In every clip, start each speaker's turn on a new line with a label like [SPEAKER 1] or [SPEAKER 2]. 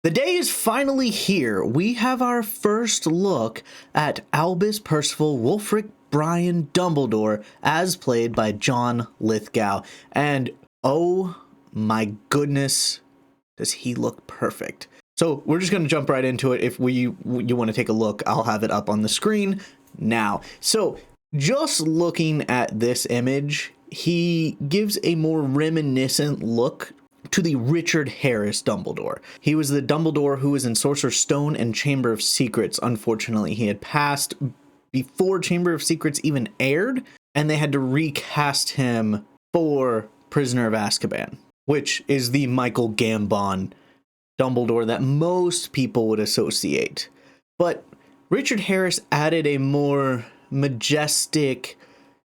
[SPEAKER 1] The day is finally here. We have our first look at Albus Percival Wulfric Brian Dumbledore as played by John Lithgow. And oh my goodness, does he look perfect. So we're just going to jump right into it. If you want to take a look, I'll have it up on the screen now. So just looking at this image, he gives a more reminiscent look to the Richard Harris Dumbledore. He was the Dumbledore who was in Sorcerer's Stone and Chamber of Secrets. Unfortunately, he had passed before Chamber of Secrets even aired, and they had to recast him for Prisoner of Azkaban, which is the Michael Gambon Dumbledore that most people would associate. But Richard Harris added a more majestic,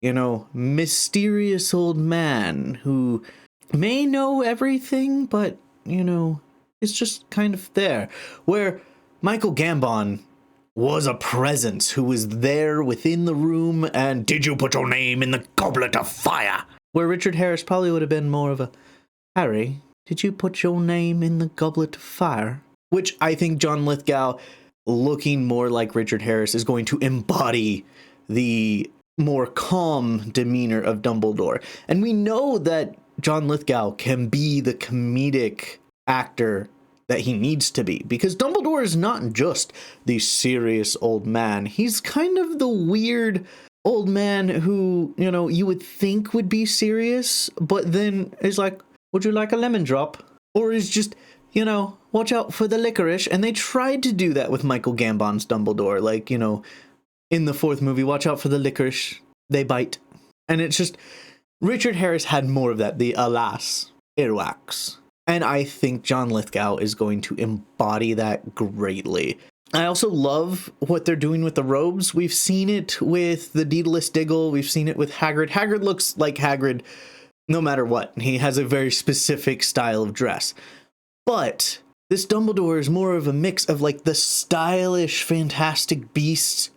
[SPEAKER 1] mysterious old man who may know everything, but, it's just kind of there. Where Michael Gambon was a presence who was there within the room and, did you put your name in the goblet of fire? Where Richard Harris probably would have been more of a, Harry, did you put your name in the goblet of fire? Which I think John Lithgow, looking more like Richard Harris, is going to embody the more calm demeanor of Dumbledore. And we know that John Lithgow can be the comedic actor that he needs to be, because Dumbledore is not just the serious old man. He's kind of the weird old man who, you would think would be serious, but then is like, would you like a lemon drop? Or is just, watch out for the licorice. And they tried to do that with Michael Gambon's Dumbledore. Like, in the fourth movie, watch out for the licorice. They bite. And it's just, Richard Harris had more of that, the alas, earwax. And I think John Lithgow is going to embody that greatly. I also love what they're doing with the robes. We've seen it with the Daedalus Diggle. We've seen it with Hagrid. Hagrid looks like Hagrid no matter what. He has a very specific style of dress. But this Dumbledore is more of a mix of like the stylish Fantastic Beasts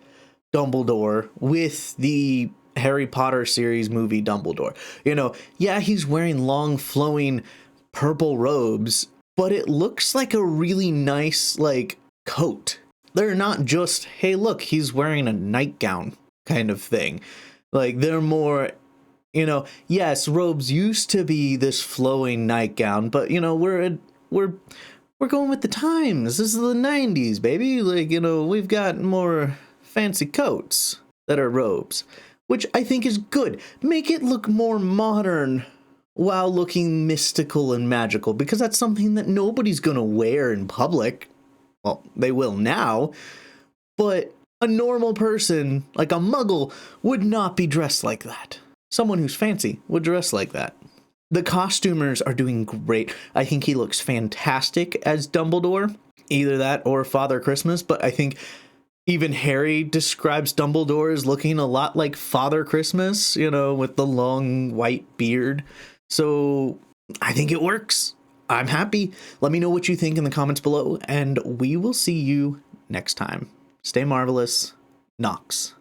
[SPEAKER 1] Dumbledore with the Harry Potter series movie Dumbledore. He's wearing long flowing purple robes, but it looks like a really nice coat. They're not just, hey look, he's wearing a nightgown kind of thing. They're more, yes, robes used to be this flowing nightgown, but we're going with the times. This is the 90s, baby. We've got more fancy coats that are robes, which I think is good. Make it look more modern while looking mystical and magical, because that's something that nobody's going to wear in public. Well, they will now, but a normal person, like a muggle, would not be dressed like that. Someone who's fancy would dress like that. The costumers are doing great. I think he looks fantastic as Dumbledore, either that or Father Christmas, but I think even Harry describes Dumbledore as looking a lot like Father Christmas, with the long white beard. So I think it works. I'm happy. Let me know what you think in the comments below, and we will see you next time. Stay marvelous. Nox.